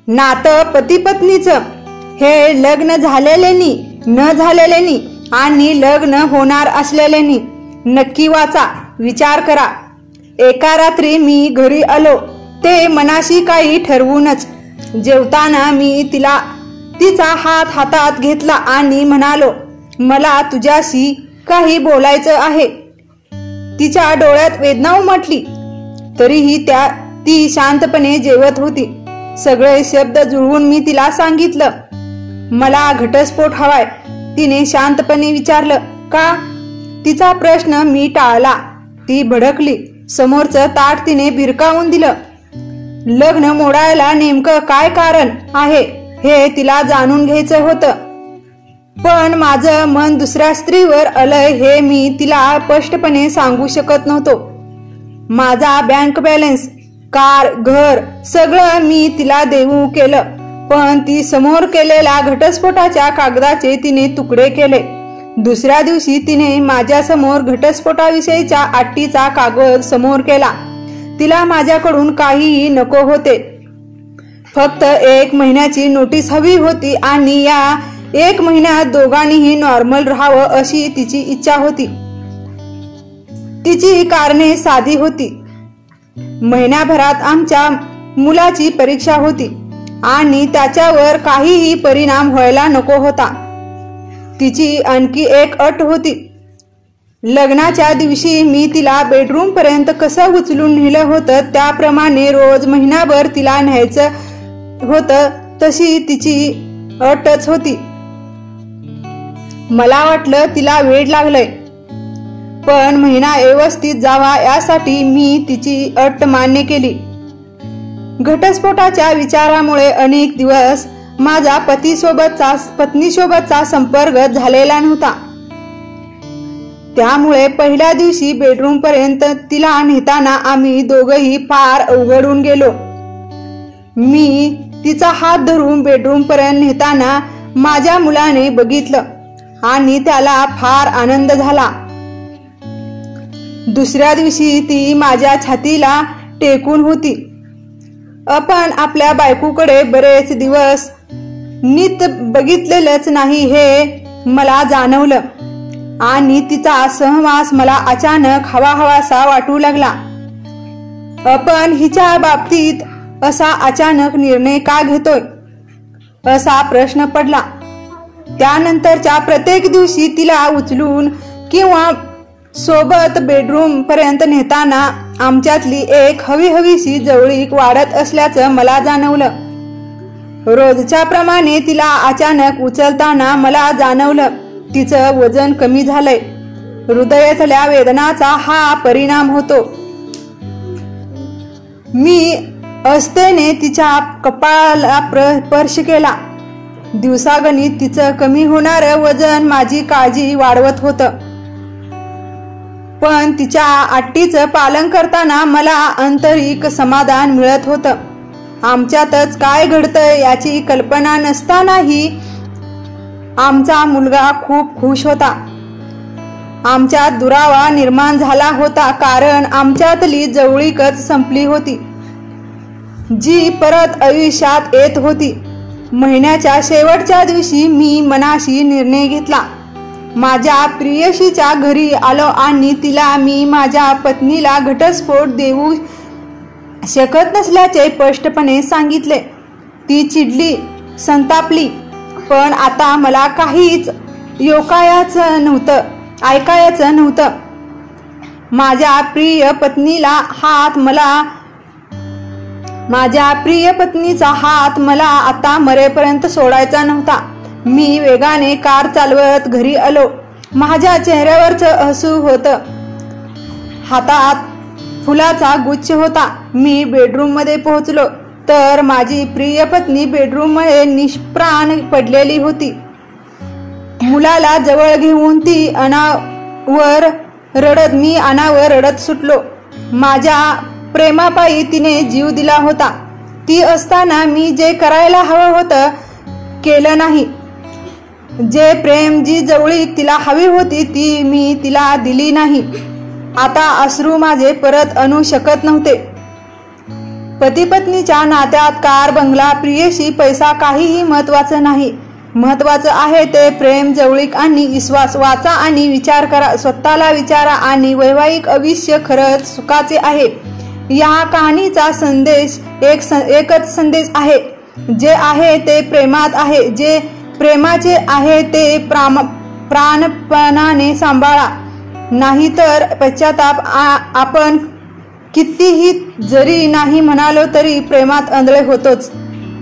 नातं पती पत्नीचं हे लग्न झालेलेनी, न झालेलेनी आणि लग्न होणार असलेलेनी नक्की वाचा, विचार करा. एका रात्री मी घरी आलो, ते मनाशी काही ठरवूनच. जेवताना मी तिचा हात हातात घेतला आणि म्हणालो, मला तुझ्याशी काही बोलायचं आहे. तिच्या डोळ्यात वेदना उमटली, तरीही ती शांतपणे जेवत होती. सगळे शब्द जुळवून मी तिला सांगितलं, मला घटस्फोट हवाय. तिने शांतपणे विचारलं, का? तिचा प्रश्न मी टाळला. ती भडकली. समोरचं ताट तिने भिरकावून दिलं. लग्न मोडायला नेमकं काय कारण आहे हे तिला जाणून घ्यायचं होतं. पण माझं मन दुसऱ्या स्त्रीवर आलंय हे मी तिला स्पष्टपणे सांगू शकत नव्हतो. माझा बँक बॅलन्स, कार, घर सगळं मी तिला देऊ केलं. पण ती समोर केलेल्या घटस्फोटाच्या कागदाचे तिने तुकडे केले. दुसऱ्या दिवशी तिने माझ्या समोर घटस्फोटाविषयीच्या अटीचा कागद समोर केला. तिला माझ्याकडून काहीही नको होते, फक्त 1 महिन्याची नोटीस हवी होती आणि या 1 महिन्यात दोघांनीही नॉर्मल राहावं अशी तिची इच्छा होती. तिची कारणे साधी होती. महिन्याभरात आमच्या मुलाची परीक्षा होती आणि त्याच्यावर काहीही परिणाम व्हायला नको होता. तिची आणखी एक अट होती. लग्नाच्या दिवशी मी तिला बेडरूम पर्यंत कसं उचलून नेलं होतं त्याप्रमाणे रोज महिनाभर तिला न्यायचं होतं, तशी तिची अटच होती. मला वाटलं तिला वेड लागलंय, पण महिना व्यवस्थित जावा यासाठी मी तिची अट मान्य केली. घटस्फोटाच्या विचारामुळे अनेक दिवस माझा पत्नीसोबतचा संपर्क झालेला नव्हता. त्यामुळे पहिल्या दिवशी बेडरूम पर्यंत तिला नेताना आम्ही दोघंही फार अवघडून गेलो. मी तिचा हात धरून बेडरूम पर्यंत नेताना माझ्या मुलाने बघितलं आणि त्याला फार आनंद झाला. दुसऱ्या दिवशी ती माझ्या छातीला टेकून होती. आपण आपल्या बायकोकडे बरेच दिवस नीट बघितलेलंच नाही हे मला जाणवलं आणि तिचा सहवास मला अचानक हवाहवासा वाटू लागला. आपण हिच्या बाबतीत असा अचानक निर्णय का घेतोय असा प्रश्न पडला. त्यानंतरच्या प्रत्येक दिवशी तिला उचलून किंवा सोबत बेडरूम पर्यंत नेताना आमच्यातली एक हवीहवीशी जवळीक वाढत असल्याचं मला जाणवलं. रोजच्या प्रमाणे तिला अचानक उचलताना मला जाणवलं तिचं वजन कमी झालंय. हृदयातल्या वेदनाचा हा परिणाम होतो. मी अस्तेने तिच्या कपाळाला स्पर्श केला. दिवसागणिक तिचं कमी होणारं वजन माझी काळजी वाढवत होतं. पण तिच्या अटीचं पालन करताना मला आंतरिक समाधान मिळत होतं. आमच्यातच काय घडतंय याची कल्पना नसतानाही आमचा मुलगा खूप खुश होता. आमच्यात दुरावा निर्माण झाला होता कारण आमच्यातली जवळीकच संपली होती, जी परत आयुष्यात येत होती. महिन्याच्या शेवटच्या दिवशी मी मनाशी निर्णय घेतला. माझ्या प्रियशीच्या घरी आलो आणि तिला मी माझ्या पत्नीला घटस्फोट देऊ शकत नसल्याचे स्पष्टपणे सांगितले. ती चिडली, संतापली, पण आता मला काहीच ऐकायचं नव्हतं. माझ्या प्रिय पत्नीचा हात मला आता मरेपर्यंत सोडायचा नव्हता. मी वेगाने कार चालवत घरी आलो. माझ्या चेहऱ्यावरचं हसू होतं. हातात फुलाचा गुच्छ होता. मी बेडरूम मध्ये पोहोचलो तर माझी प्रिय पत्नी बेडरूम मध्ये निष्प्राण पडलेली होती. मुलाला जवळ घेऊन मी अनावर रडत सुटलो. माझ्या प्रेमापायी तिने जीव दिला होता. ती असताना मी जे करायला हवं होतं केलं नाही. जे प्रेम, जी जवळीक तिला हवी होती ती मी तिला दिली नाही. आता अश्रू माझे परत आणू शकत नव्हते. पती पत्नीच्या नात्यात कार बंगला प्रियशी पैसा काहीही महत्वाचं नाही. महत्वाचं आहे ते प्रेम, जवळीक आणि विश्वास. वाचा आणि विचार करा, स्वतःला विचारा आणि वैवाहिक आयुष्य खरंच सुखाचे आहे. या कहाणीचा संदेश एकच संदेश आहे, जे आहे ते प्रेमात आहे. जे प्रेमाचे आहे ते प्राणपणाने सांभाळा, नाहीतर पश्चाताप. आपण कितीही जरी नाही म्हणालो तरी प्रेमात आंधळे होतोच.